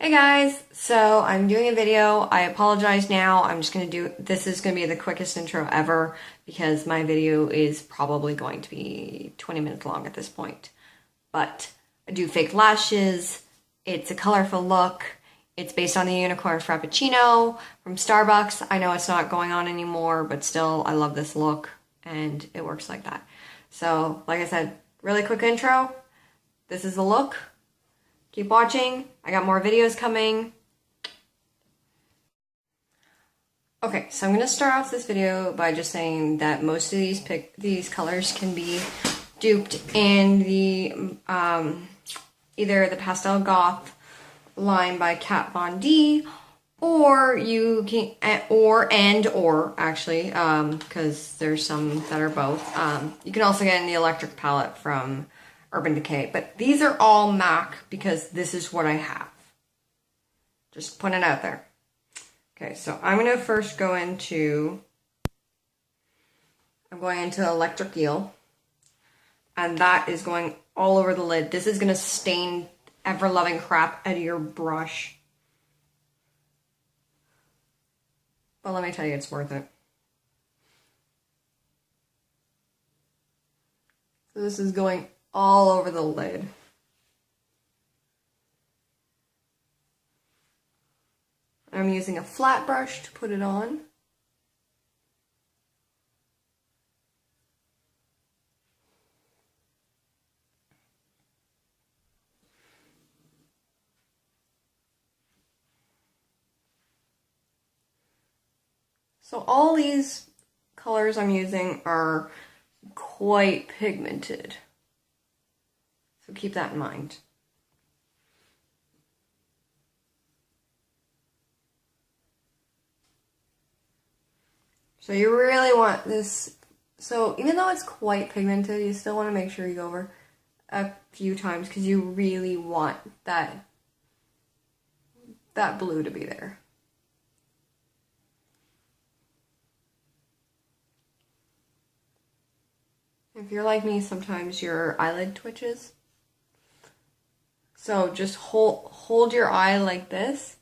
Hey guys, so I'm doing a video. I apologize now. This is gonna be the quickest intro ever because my video is probably going to be 20 minutes long at this point. But I do fake lashes. It's a colorful look. It's based on the Unicorn Frappuccino from Starbucks. I know it's not going on anymore, but still I love this look and it works like that. So, like I said, really quick intro. This is the look. Keep watching. I got more videos coming. Okay, so I'm going to start off this video by just saying that most of these colors can be duped in the either the Pastel Goth line by Kat Von D, or you can or actually because there's some that are both. You can also get in the electric palette from Urban Decay, but these are all MAC because this is what I have. Just put it out there. Okay, so I'm going to first go into, Electric Eel, and that is going all over the lid. This is going to stain ever-loving crap out of your brush. But let me tell you, it's worth it. So this is going all over the lid. I'm using a flat brush to put it on. So all these colors I'm using are quite pigmented. So keep that in mind. So you really want this, so even though it's quite pigmented, you still want to make sure you go over a few times because you really want that blue to be there. If you're like me, sometimes your eyelid twitches. So just hold your eye like this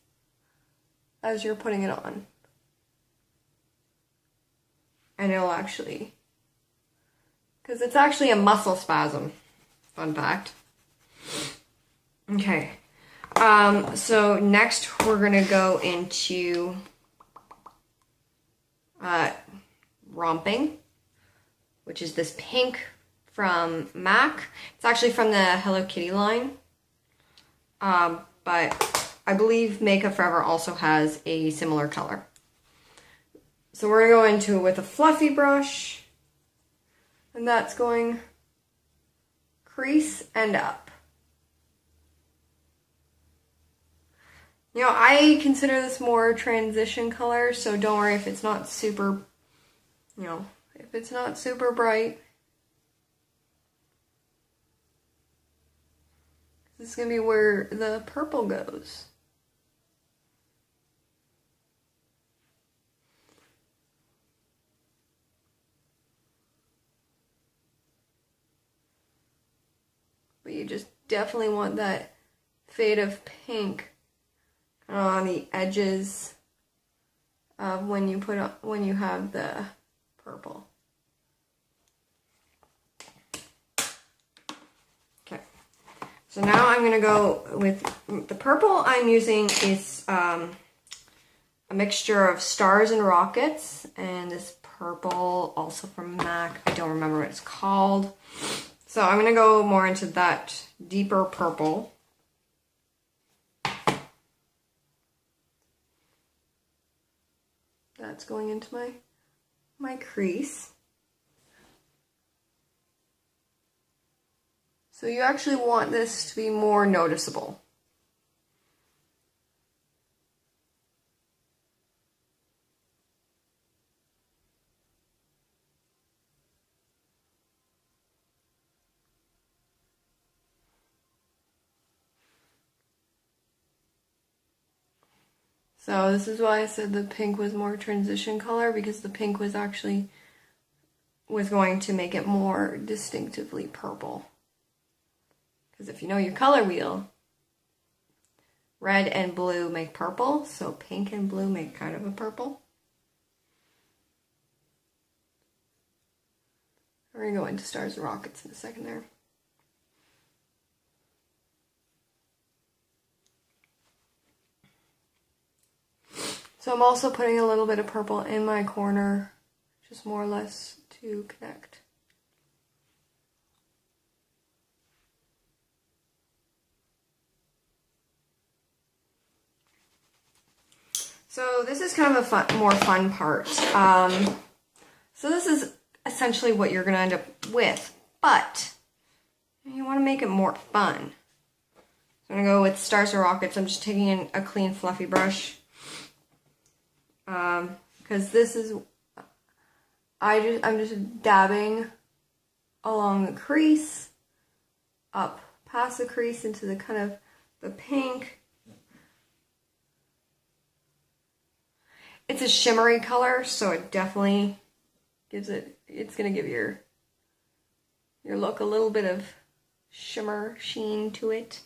as you're putting it on. And it'll actually, because it's actually a muscle spasm. Fun fact. Okay. So next we're gonna go into Romping, which is this pink from MAC. It's actually from the Hello Kitty line. But I believe Makeup Forever also has a similar color. So we're going to go into it with a fluffy brush, and that's going crease and up. You know, I consider this more transition color, so don't worry if it's not super, if it's not super bright. This is going to be where the purple goes. But you just definitely want that fade of pink on the edges of when you have the purple. So now I'm going to go with the purple I'm using is a mixture of Stars and Rockets, and this purple also from MAC. I don't remember what it's called. So I'm going to go more into that deeper purple. That's going into my crease. So you actually want this to be more noticeable. So this is why I said the pink was more transition color, because the pink was going to make it more distinctively purple. Because if you know your color wheel, red and blue make purple, so pink and blue make kind of a purple. We're going to go into Stars and Rockets in a second there. So I'm also putting a little bit of purple in my corner, just more or less to connect. So this is kind of a more fun part. So this is essentially what you're going to end up with, but you want to make it more fun. So I'm going to go with Stars or Rockets. I'm just taking in a clean fluffy brush. Because this is, I'm just dabbing along the crease, up past the crease into the kind of the pink. It's a shimmery color, so it definitely gives it, it's going to give your look a little bit of shimmer, sheen to it.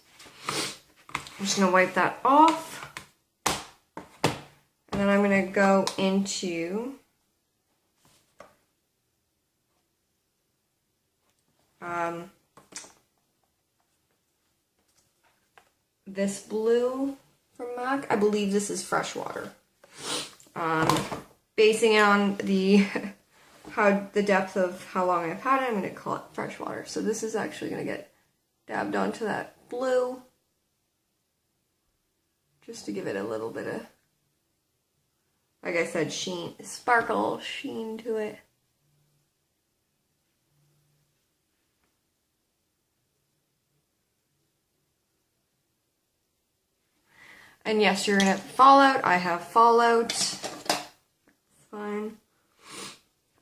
I'm just going to wipe that off. And then I'm going to go into this blue from MAC. I believe this is Freshwater. Basing it on the depth of how long I've had it, I'm going to call it Freshwater. So this is actually going to get dabbed onto that blue, just to give it a little bit of, like I said, sheen, sparkle, sheen to it. And yes, you're gonna have fallout. I have fallout. Fine.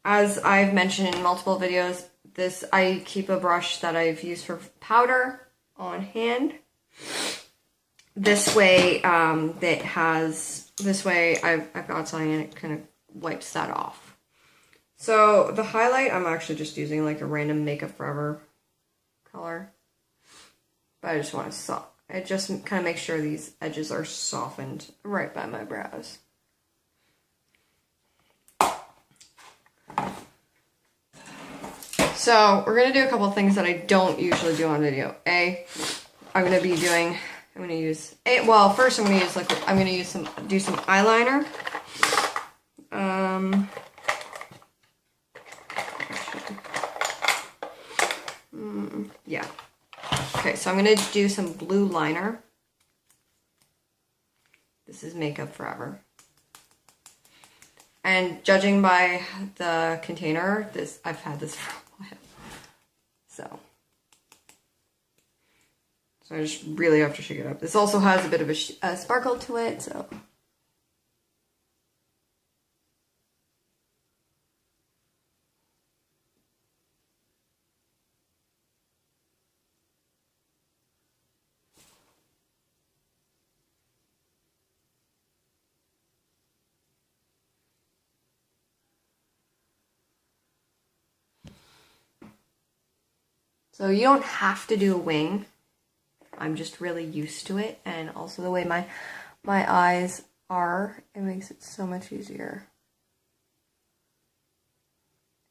As I've mentioned in multiple videos, I keep a brush that I've used for powder on hand. This way, I've got something and it kind of wipes that off. So the highlight, I'm actually just using like a random Makeup Forever color. But I just want to it just kind of makes sure these edges are softened right by my brows. So we're going to do a couple of things that I don't usually do on video. First I'm going to do some eyeliner. Yeah. Okay, so I'm going to do some blue liner. This is Makeup Forever. And judging by the container, I've had this for a while. So I just really have to shake it up. This also has a bit of a sparkle to it, so. So you don't have to do a wing. I'm just really used to it, and also the way my eyes are, it makes it so much easier.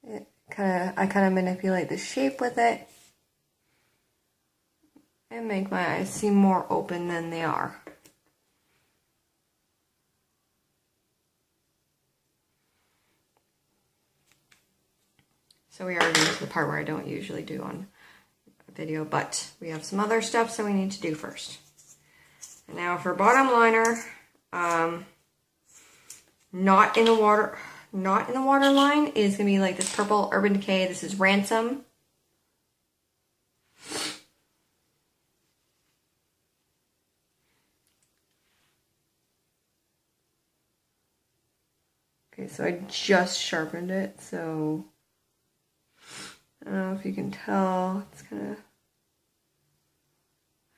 I kind of manipulate the shape with it and make my eyes seem more open than they are. So we are getting to the part where I don't usually do on video, but we have some other steps that we need to do first. And now for bottom liner, not in the water line is gonna be like this purple Urban Decay. This is Ransom. Okay, so I just sharpened it, so I don't know if you can tell, it's kind of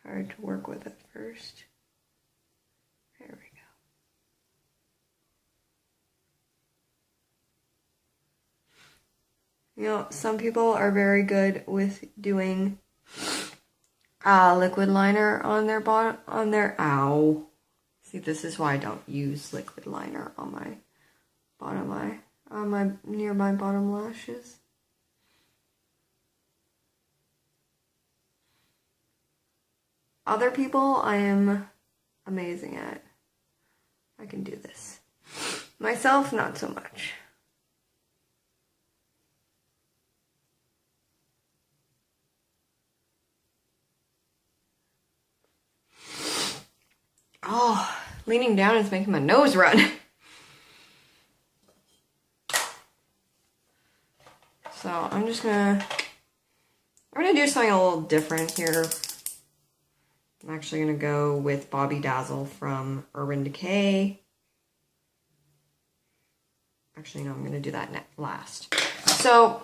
hard to work with at first. There we go. You know, some people are very good with doing liquid liner on their bottom, ow. See, this is why I don't use liquid liner on my bottom eye, near my bottom lashes. Other people, I am amazing at. I can do this. Myself, not so much. Oh, leaning down is making my nose run. So I'm gonna do something a little different here. I'm actually gonna go with Bobby Dazzle from Urban Decay. Actually, no, I'm gonna do that last. So I'm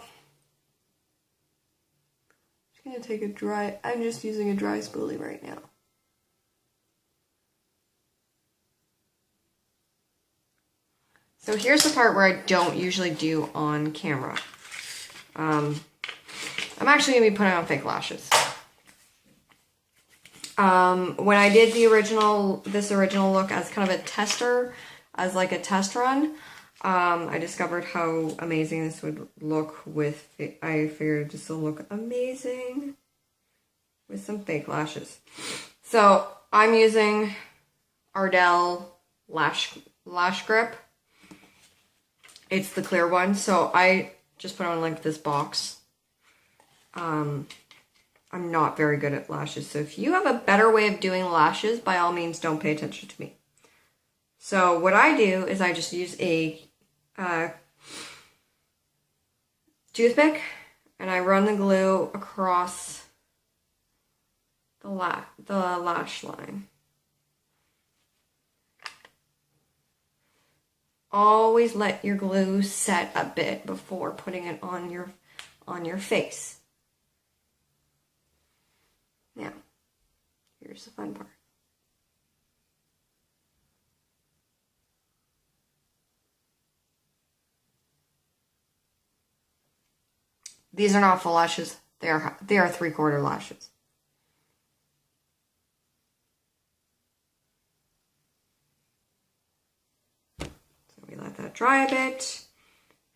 just gonna take a dry, I'm just using a dry spoolie right now. So here's the part where I don't usually do on camera. I'm actually going to be putting on fake lashes. When I did this original look as kind of a tester, as like a test run, I discovered how amazing this would look with, I figured this will look amazing with some fake lashes. So I'm using Ardell Lash Grip. It's the clear one, so I just put on like this box. I'm not very good at lashes, so if you have a better way of doing lashes, by all means, don't pay attention to me. So what I do is I just use a toothpick, and I run the glue across the lash line. Always let your glue set a bit before putting it on your face. Now, here's the fun part. These are not full lashes. They are 3/4 lashes. We let that dry a bit,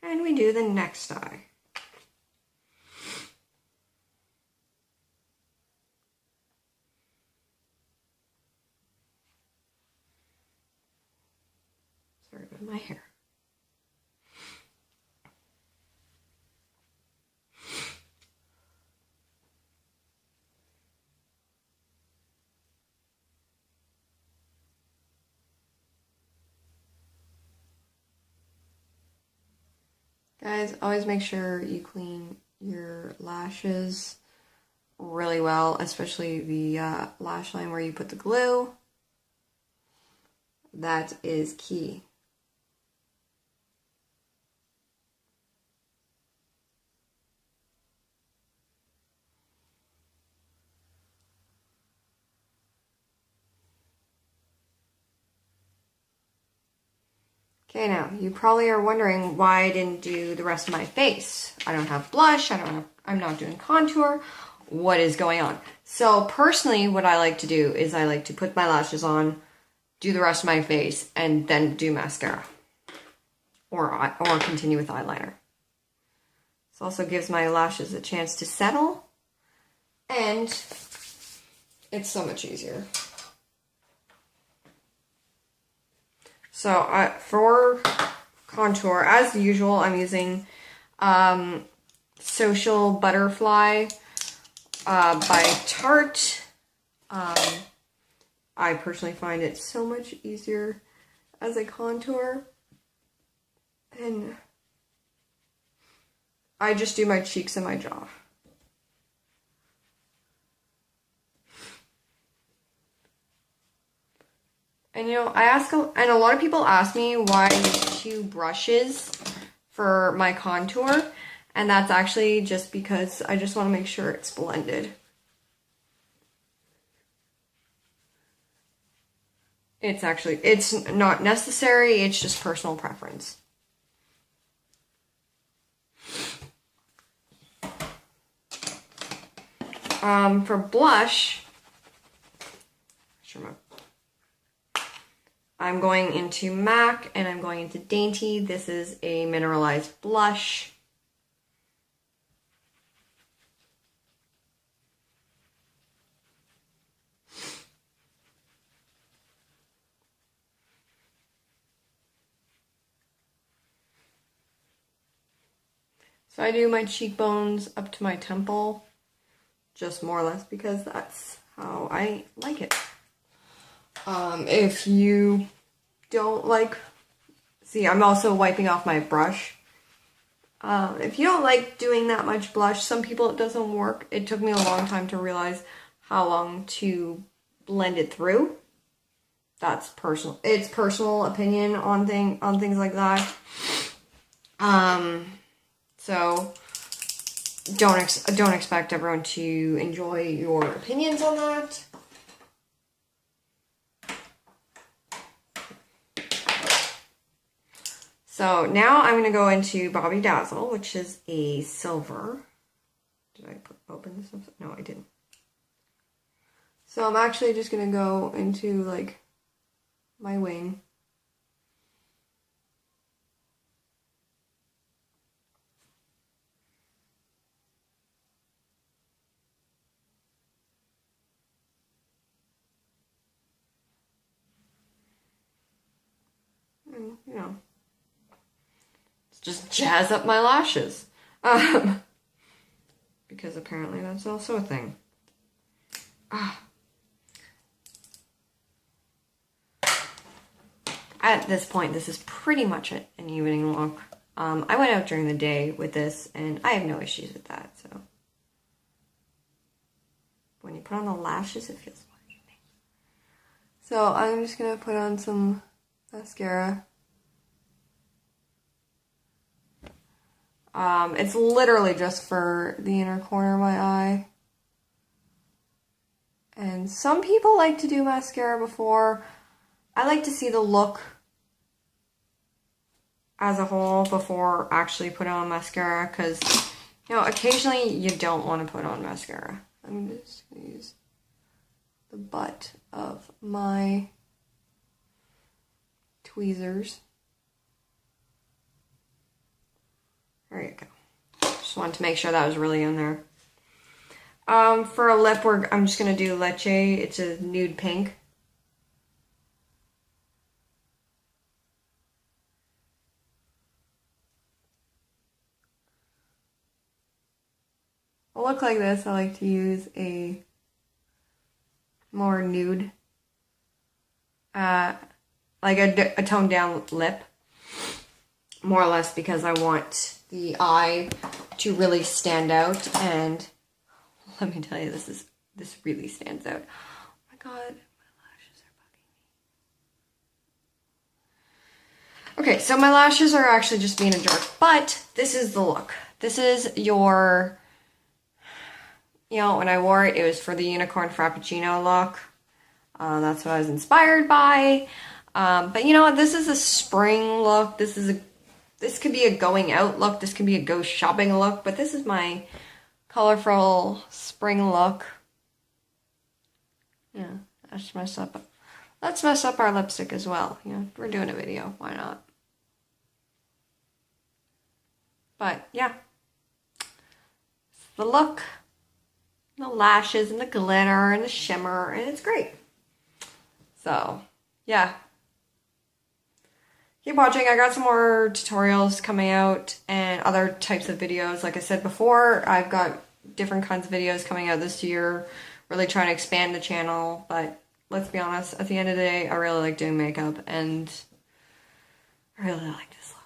and we do the next eye. Sorry about my hair. Guys, always make sure you clean your lashes really well, especially the lash line where you put the glue. That is key. Okay, now you probably are wondering why I didn't do the rest of my face. I don't have blush, I'm not doing contour. What is going on? So personally, what I like to do is I like to put my lashes on, do the rest of my face, and then do mascara. Or continue with eyeliner. This also gives my lashes a chance to settle, and it's so much easier. So for contour, as usual, I'm using Social Butterfly by Tarte. I personally find it so much easier as a contour. And I just do my cheeks and my jaw. And you know, and a lot of people ask me why I use 2 brushes for my contour, and that's actually just because I just want to make sure it's blended. It's not necessary, it's just personal preference. For blush, I'm going into MAC and I'm going into Dainty. This is a mineralized blush. So I do my cheekbones up to my temple, just more or less because that's how I like it. If you don't like, see, I'm also wiping off my brush. If you don't like doing that much blush, some people it doesn't work. It took me a long time to realize how long to blend it through. That's personal. It's personal opinion on things like that. So don't expect everyone to enjoy your opinions on that. So now I'm going to go into Bobby Dazzle, which is a silver. Did I open this up? No, I didn't. So I'm actually just going to go into like my wing. And, you know, just jazz up my lashes. Because apparently that's also a thing. At this point, this is pretty much an evening look. I went out during the day with this, and I have no issues with that, so. When you put on the lashes, it feels more evening. So I'm just going to put on some mascara. It's literally just for the inner corner of my eye. And some people like to do mascara before. I like to see the look as a whole before actually putting on mascara, because, you know, occasionally you don't want to put on mascara. I'm just going to use the butt of my tweezers. There you go. Just wanted to make sure that was really in there. For a lip, I'm just going to do Leche. It's a nude pink. A look like this, I like to use a more nude, like a toned down lip. More or less because I want the eye to really stand out, and let me tell you, this really stands out. Oh my god, my lashes are bugging me. Okay, so my lashes are actually just being a jerk, but this is the look. This is your, you know, when I wore it, it was for the Unicorn Frappuccino look. That's what I was inspired by. But you know what, this is a spring look. This could be a going out look. This could be a go shopping look. But this is my colorful spring look. Yeah, let's mess up our lipstick as well. You know, we're doing a video. Why not? But yeah, the look, the lashes, and the glitter, and the shimmer, and it's great. So yeah. Keep watching. I got some more tutorials coming out and other types of videos. Like I said before, I've got different kinds of videos coming out this year. Really trying to expand the channel. But let's be honest, at the end of the day, I really like doing makeup. And I really like this look.